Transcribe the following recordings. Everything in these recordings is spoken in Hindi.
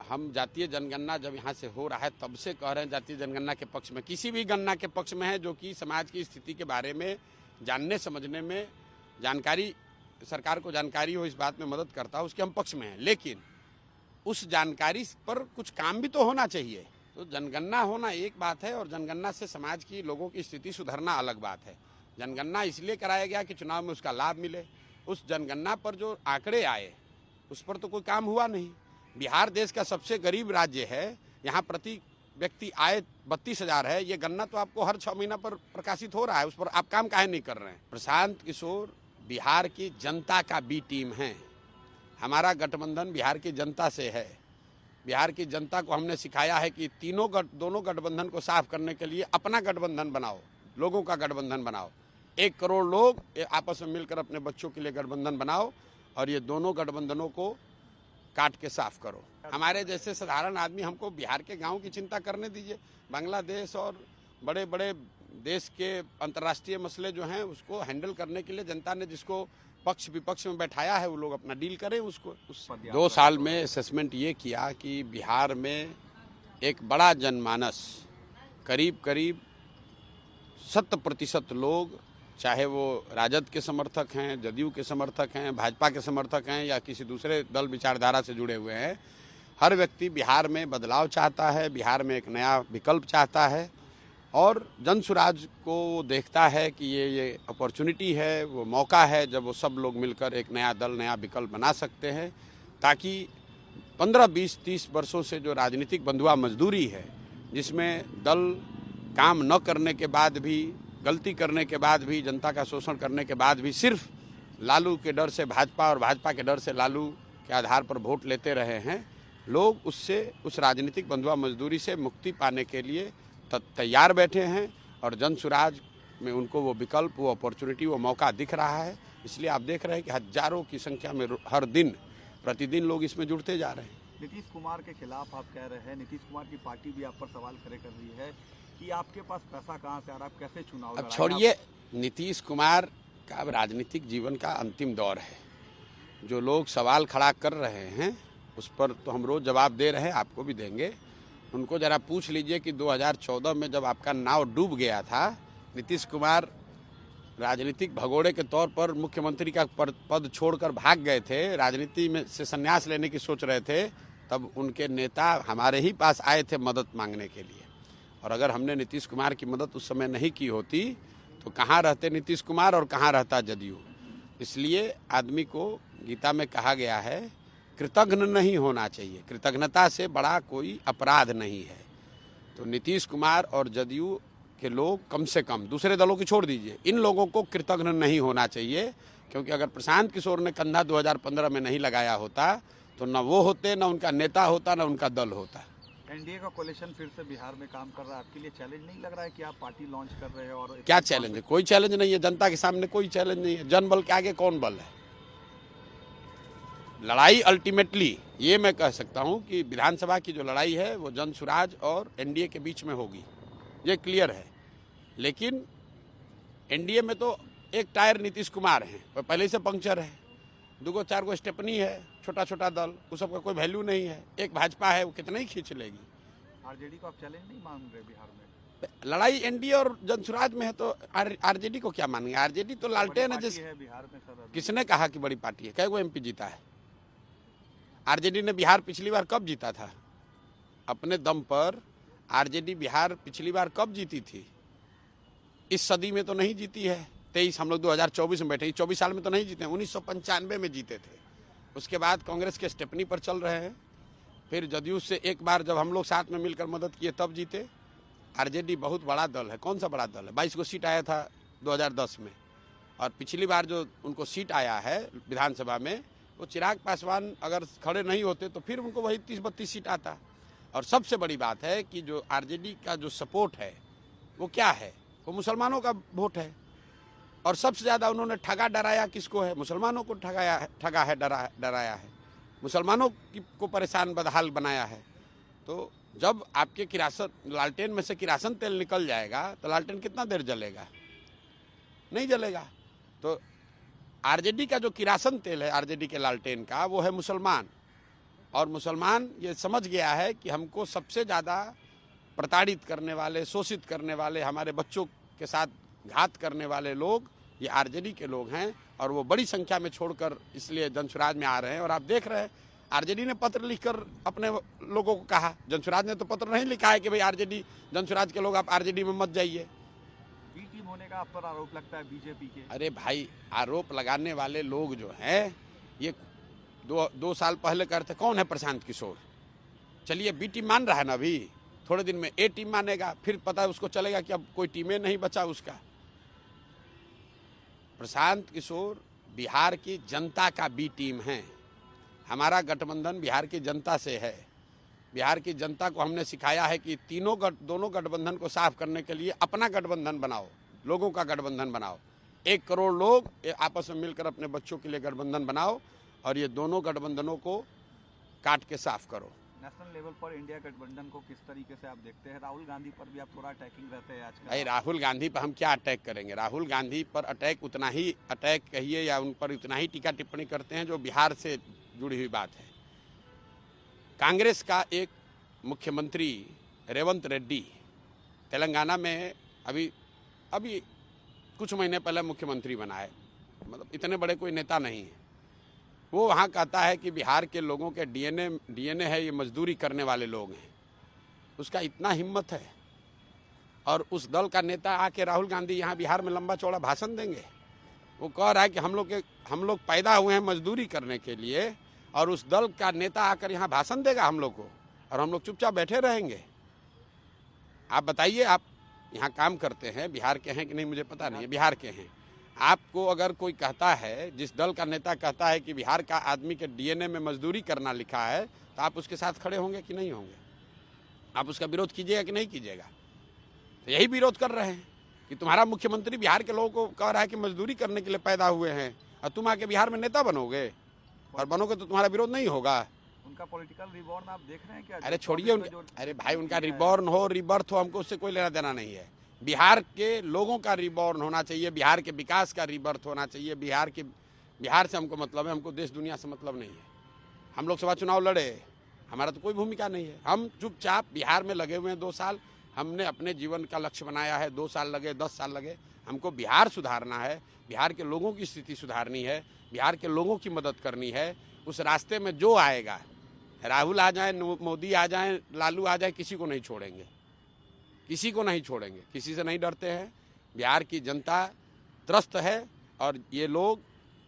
हम जातीय जनगणना जब यहाँ से हो रहा है तब से कह रहे हैं जातीय जनगणना के पक्ष में, किसी भी गणना के पक्ष में है जो कि समाज की स्थिति के बारे में जानने समझने में जानकारी, सरकार को जानकारी हो इस बात में मदद करता है, उसके हम पक्ष में हैं। लेकिन उस जानकारी पर कुछ काम भी तो होना चाहिए। तो जनगणना होना एक बात है और जनगणना से समाज की लोगों की स्थिति सुधरना अलग बात है। जनगणना इसलिए कराया गया कि चुनाव में उसका लाभ मिले। उस जनगणना पर जो आंकड़े आए उस पर तो कोई काम हुआ नहीं। बिहार देश का सबसे गरीब राज्य है, यहाँ प्रति व्यक्ति आय 32,000 है। ये गणना तो आपको हर 6 महीना पर प्रकाशित हो रहा है, उस पर आप काम काहे नहीं कर रहे हैं? प्रशांत किशोर बिहार की जनता का बी टीम है। हमारा गठबंधन बिहार की जनता से है। बिहार की जनता को हमने सिखाया है कि दोनों गठबंधन को साफ करने के लिए अपना गठबंधन बनाओ, लोगों का गठबंधन बनाओ। 1 करोड़ लोग आपस में मिलकर अपने बच्चों के लिए गठबंधन बनाओ और ये दोनों गठबंधनों को काट के साफ करो। हमारे जैसे साधारण आदमी, हमको बिहार के गांव की चिंता करने दीजिए। बांग्लादेश और बड़े बड़े देश के अंतर्राष्ट्रीय मसले जो हैं उसको हैंडल करने के लिए जनता ने जिसको पक्ष विपक्ष में बैठाया है वो लोग अपना डील करें उसको। 2 साल में असेसमेंट ये किया कि बिहार में एक बड़ा जनमानस, करीब 70% लोग, चाहे वो राजद के समर्थक हैं, जदयू के समर्थक हैं, भाजपा के समर्थक हैं या किसी दूसरे दल विचारधारा से जुड़े हुए हैं, हर व्यक्ति बिहार में बदलाव चाहता है, बिहार में एक नया विकल्प चाहता है और जनसुराज को वो देखता है कि ये अपॉर्चुनिटी है, वो मौका है जब वो सब लोग मिलकर एक नया दल, नया विकल्प बना सकते हैं, ताकि 15, 20, 30 वर्षों से जो राजनीतिक बंधुआ मजदूरी है, जिसमें दल काम न करने के बाद भी, गलती करने के बाद भी, जनता का शोषण करने के बाद भी सिर्फ लालू के डर से भाजपा और भाजपा के डर से लालू के आधार पर वोट लेते रहे हैं, लोग उससे, उस राजनीतिक बंधुआ मजदूरी से मुक्ति पाने के लिए तैयार बैठे हैं और जनसुराज में उनको वो विकल्प, वो अपॉर्चुनिटी, वो मौका दिख रहा है। इसलिए आप देख रहे हैं कि हजारों की संख्या में हर दिन प्रतिदिन लोग इसमें जुड़ते जा रहे हैं। नीतीश कुमार के खिलाफ आप कह रहे हैं, नीतीश कुमार की पार्टी भी आप पर सवाल खड़े कर रही है कि आपके पास पैसा कहाँ से आ रहा है, आप कैसे चुनाव लड़ाएंगे? अब छोड़िए, नीतीश कुमार का अब राजनीतिक जीवन का अंतिम दौर है। जो लोग सवाल खड़ा कर रहे हैं उस पर तो हम रोज जवाब दे रहे हैं, आपको भी देंगे। उनको जरा पूछ लीजिए कि 2014 में जब आपका नाव डूब गया था, नीतीश कुमार राजनीतिक भगोड़े के तौर पर मुख्यमंत्री का पद छोड़कर भाग गए थे, राजनीति में से संन्यास लेने की सोच रहे थे, तब उनके नेता हमारे ही पास आए थे मदद मांगने के लिए। और अगर हमने नीतीश कुमार की मदद उस समय नहीं की होती तो कहाँ रहते नीतीश कुमार और कहाँ रहता जदयू। इसलिए आदमी को गीता में कहा गया है कृतज्ञ नहीं होना चाहिए, कृतज्ञता से बड़ा कोई अपराध नहीं है। तो नीतीश कुमार और जदयू के लोग कम से कम, दूसरे दलों की छोड़ दीजिए, इन लोगों को कृतज्ञ नहीं होना चाहिए, क्योंकि अगर प्रशांत किशोर ने कंधा 2015 में नहीं लगाया होता तो न वो होते, न उनका नेता होता, न उनका दल होता। एनडीए का कोalition फिर से बिहार में काम कर रहा है, आपके लिए चैलेंज नहीं लग रहा है कि आप पार्टी लॉन्च कर रहे हैं? और क्या चैलेंज है? कोई चैलेंज नहीं है, जनता के सामने कोई चैलेंज नहीं है। जनबल के आगे कौन बल है? लड़ाई अल्टीमेटली ये मैं कह सकता हूं कि विधानसभा की जो लड़ाई है वो जनसुराज और एनडीए के बीच में होगी, ये क्लियर है। लेकिन एनडीए में तो एक टायर नीतीश कुमार है, वो पहले से पंक्चर है, 2-4 गो स्टेपनी है, छोटा छोटा दल, उस सबका कोई वैल्यू नहीं है। एक भाजपा है, वो कितना ही खींच लेगी। आरजेडी को आप चैलेंज नहीं मान रहे बिहार में? लड़ाई एनडीए और जनसुराज में है तो आरजेडी को क्या मानेंगे? आरजेडी तो लालटेन है। जिस बिहार में सर, किसने कहा कि बड़ी पार्टी है? कई गो एमपी जीता है आरजेडी ने? बिहार पिछली बार कब जीता था? अपने दम पर आरजेडी बिहार पिछली बार कब जीती थी? इस सदी में तो नहीं जीती है। 23 हम लोग 2024 में बैठे, 24 साल में तो नहीं जीते। 1995 में जीते थे। उसके बाद कांग्रेस के स्टेपनी पर चल रहे हैं। फिर जदयू से एक बार जब हम लोग साथ में मिलकर मदद किए तब जीते। आरजेडी बहुत बड़ा दल है। कौन सा बड़ा दल है? 22 को सीट आया था 2010 में, और पिछली बार जो उनको सीट आया है विधानसभा में, वो चिराग पासवान अगर खड़े नहीं होते तो फिर उनको वही 30-32 सीट आता। और सबसे बड़ी बात है कि जो आरजेडी का जो सपोर्ट है वो क्या है? वो मुसलमानों का वोट है। और सबसे ज़्यादा उन्होंने ठगा डराया किसको है? मुसलमानों को ठगा है, डराया है, मुसलमानों को परेशान बदहाल बनाया है। तो जब आपके किरासन, लालटेन में से किरासन तेल निकल जाएगा तो लालटेन कितना देर जलेगा? नहीं जलेगा। तो आरजेडी का जो किरासन तेल है, आरजेडी के लालटेन का, वो है मुसलमान। और मुसलमान ये समझ गया है कि हमको सबसे ज़्यादा प्रताड़ित करने वाले, शोषित करने वाले, हमारे बच्चों के साथ घात करने वाले लोग ये आरजेडी के लोग हैं और वो बड़ी संख्या में छोड़कर इसलिए जनसुराज में आ रहे हैं। और आप देख रहे हैं आरजेडी ने पत्र लिखकर अपने लोगों को कहा, जनसुराज ने तो पत्र नहीं लिखा है कि भाई आरजेडी, जनसुराज के लोग आप आरजेडी में मत जाइए। बी टीम होने का आप पर आरोप लगता है बीजेपी के। अरे भाई, आरोप लगाने वाले लोग जो हैं ये दो साल पहले करते, कौन है प्रशांत किशोर? चलिए बी टीम मान रहा है ना, अभी थोड़े दिन में ए टीम मानेगा, फिर पता है उसको चलेगा कि अब कोई टीमें नहीं बचा उसका। प्रशांत किशोर बिहार की जनता का बी टीम है। हमारा गठबंधन बिहार की जनता से है। बिहार की जनता को हमने सिखाया है कि दोनों गठबंधन को साफ करने के लिए अपना गठबंधन बनाओ, लोगों का गठबंधन बनाओ। 1 करोड़ लोग आपस में मिलकर अपने बच्चों के लिए गठबंधन बनाओ और ये दोनों गठबंधनों को काट के साफ करो। नेशनल लेवल पर इंडिया गठबंधन को किस तरीके से आप देखते हैं? राहुल गांधी पर भी आप थोड़ा अटैकिंग रहते हैं आजकल। भाई राहुल गांधी पर हम क्या अटैक करेंगे? राहुल गांधी पर अटैक उतना ही अटैक कहिए या उन पर उतना ही टीका टिप्पणी करते हैं जो बिहार से जुड़ी हुई बात है। कांग्रेस का एक मुख्यमंत्री रेवंत रेड्डी तेलंगाना में अभी कुछ महीने पहले मुख्यमंत्री बना है, मतलब इतने बड़े कोई नेता नहीं है। वो वहाँ कहता है कि बिहार के लोगों के डीएनए है, ये मजदूरी करने वाले लोग हैं। उसका इतना हिम्मत है और उस दल का नेता आके राहुल गांधी यहाँ बिहार में लंबा चौड़ा भाषण देंगे। वो कह रहा है कि हम लोग पैदा हुए हैं मजदूरी करने के लिए और उस दल का नेता आकर यहाँ भाषण देगा हम लोग को और हम लोग चुपचाप बैठे रहेंगे। आप बताइए, आप यहाँ काम करते हैं, बिहार के हैं कि नहीं मुझे पता नहीं है, बिहार के हैं। आपको अगर कोई कहता है, जिस दल का नेता कहता है कि बिहार का आदमी के डीएनए में मजदूरी करना लिखा है, तो आप उसके साथ खड़े होंगे कि नहीं होंगे? आप उसका विरोध कीजिएगा कि नहीं कीजिएगा? तो यही विरोध कर रहे हैं कि तुम्हारा मुख्यमंत्री बिहार के लोगों को कह रहा है कि मजदूरी करने के लिए पैदा हुए हैं और तुम आके बिहार में नेता बनोगे और बनोगे तो तुम्हारा विरोध नहीं होगा। उनका पॉलिटिकल रिबॉर्न आप देख रहे हैं क्या? अरे छोड़िए अरे भाई, उनका रिबॉर्न हो रिबर्थ हो, हमको उससे कोई लेना देना नहीं है। बिहार के लोगों का रिबॉर्न होना चाहिए, बिहार के विकास का रिबर्थ होना चाहिए। बिहार से हमको मतलब है, हमको देश दुनिया से मतलब नहीं है। हम लोग सभा चुनाव लड़े, हमारा तो कोई भूमिका नहीं है। हम चुपचाप बिहार में लगे हुए हैं 2 साल। हमने अपने जीवन का लक्ष्य बनाया है, 2 साल लगे, 10 साल लगे, हमको बिहार सुधारना है, बिहार के लोगों की स्थिति सुधारनी है, बिहार के लोगों की मदद करनी है। उस रास्ते में जो आएगा, राहुल आ जाए, मोदी आ जाए, लालू आ जाए, किसी को नहीं छोड़ेंगे, किसी को नहीं छोड़ेंगे, किसी से नहीं डरते हैं। बिहार की जनता त्रस्त है और ये लोग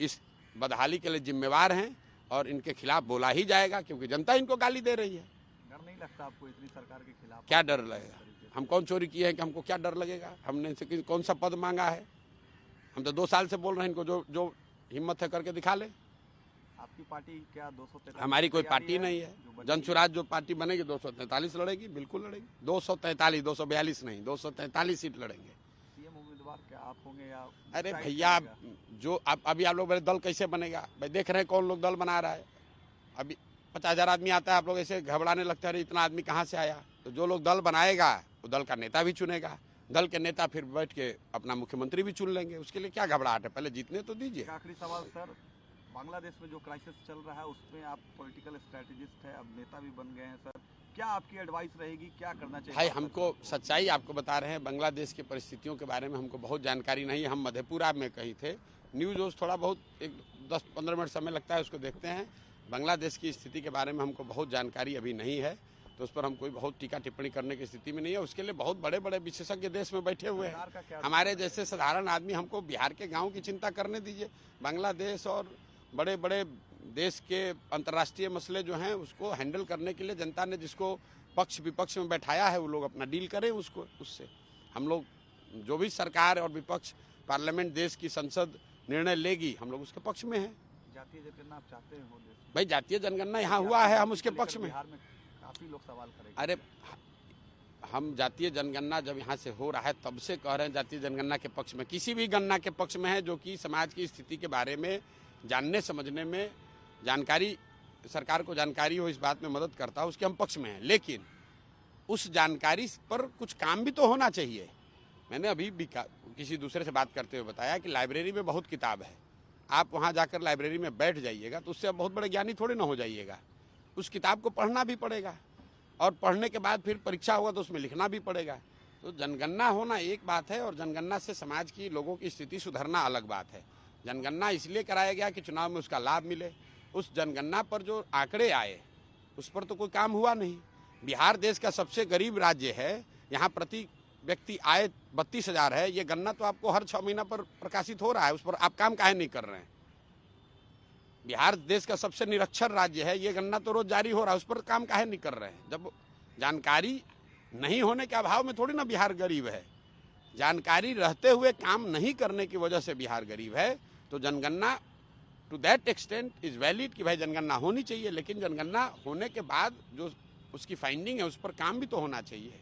इस बदहाली के लिए जिम्मेवार हैं और इनके खिलाफ बोला ही जाएगा क्योंकि जनता इनको गाली दे रही है। डर नहीं लगता आपको इतनी सरकार के खिलाफ? क्या डर लगेगा? हम कौन चोरी किए हैं कि हमको क्या डर लगेगा? हमने इनसे कौन सा पद मांगा है? हम तो 2 साल से बोल रहे हैं, इनको जो हिम्मत है करके दिखा ले। आपकी पार्टी क्या 243? हमारी कोई पार्टी नहीं है। जनसुराज जो पार्टी बनेगी 243 लड़ेगी, बिल्कुल लड़ेगी। 243, 242 नहीं, 243 सीट लड़ेंगे। सीएम उम्मीदवार क्या आप होंगे या? अरे भैया, जो अभी आप लोग दल कैसे बनेगा? भाई देख रहे हैं कौन लोग दल बना रहा है। अभी 50,000 आदमी आता है, आप लोग ऐसे घबराने लगते हैं, इतना आदमी कहाँ से आया? तो जो लोग दल बनाएगा वो दल का नेता भी चुनेगा, दल के नेता फिर बैठ के अपना मुख्यमंत्री भी चुन लेंगे। उसके लिए क्या घबराहट है? पहले जीतने तो दीजिए। आखिरी सवाल सर, बांग्लादेश में जो क्राइसिस चल रहा है उसमें आप पॉलिटिकल स्ट्रेटेजिस्ट हैं, अब नेता भी बन गए हैं सर, क्या आपकी एडवाइस रहेगी, क्या करना चाहिए? भाई हमको सच्चाई आपको बता रहे हैं, बांग्लादेश की परिस्थितियों के बारे में हमको बहुत जानकारी नहीं है। हम मधेपुरा में कहीं थे, न्यूज़ उस थोड़ा बहुत एक 10-15 मिनट समय लगता है, उसको देखते हैं। बांग्लादेश की स्थिति के बारे में हमको बहुत जानकारी अभी नहीं है, तो उस पर हम कोई बहुत टीका टिप्पणी करने की स्थिति में नहीं है। उसके लिए बहुत बड़े बड़े विशेषज्ञ देश में बैठे हुए हैं। हमारे जैसे साधारण आदमी, हमको बिहार के गाँव की चिंता करने दीजिए। बांग्लादेश और बड़े बड़े देश के अंतर्राष्ट्रीय मसले जो हैं उसको हैंडल करने के लिए जनता ने जिसको पक्ष विपक्ष में बैठाया है वो लोग अपना डील करें उससे। हम लोग जो भी सरकार और विपक्ष, पार्लियामेंट, देश की संसद निर्णय लेगी, हम लोग उसके पक्ष में हैं। जातीय जनगणना आप चाहते हैं? भाई जातीय जनगणना यहाँ हुआ है, हम उसके पक्ष में। बिहार में काफी लोग सवाल करेंगे। अरे हम जातीय जनगणना जब यहाँ से हो रहा है तब से कह रहे हैं जातीय जनगणना के पक्ष में, किसी भी गणना के पक्ष में है जो कि समाज की स्थिति के बारे में जानने समझने में जानकारी, सरकार को जानकारी हो, इस बात में मदद करता है, उसके हम पक्ष में हैं। लेकिन उस जानकारी पर कुछ काम भी तो होना चाहिए। मैंने अभी भी किसी दूसरे से बात करते हुए बताया कि लाइब्रेरी में बहुत किताब है, आप वहाँ जाकर लाइब्रेरी में बैठ जाइएगा तो उससे आप बहुत बड़े ज्ञानी थोड़े ना हो जाइएगा। उस किताब को पढ़ना भी पड़ेगा और पढ़ने के बाद फिर परीक्षा होगा तो उसमें लिखना भी पड़ेगा। तो जनगणना होना एक बात है और जनगणना से समाज की लोगों की स्थिति सुधरना अलग बात है। जनगणना इसलिए कराया गया कि चुनाव में उसका लाभ मिले। उस जनगणना पर जो आंकड़े आए उस पर तो कोई काम हुआ नहीं। बिहार देश का सबसे गरीब राज्य है, यहाँ प्रति व्यक्ति आय 32,000 है। ये गणना तो आपको हर 6 महीना पर प्रकाशित हो रहा है, उस पर आप काम काहे नहीं कर रहे हैं? बिहार देश का सबसे निरक्षर राज्य है, ये गणना तो रोज जारी हो रहा है, उस पर काम काहे नहीं कर रहे हैं? जब जानकारी नहीं होने के अभाव में थोड़ी ना बिहार गरीब है, जानकारी रहते हुए काम नहीं करने की वजह से बिहार गरीब है। तो जनगणना to that extent is valid कि भाई जनगणना होनी चाहिए, लेकिन जनगणना होने के बाद जो उसकी फाइंडिंग है उस पर काम भी तो होना चाहिए।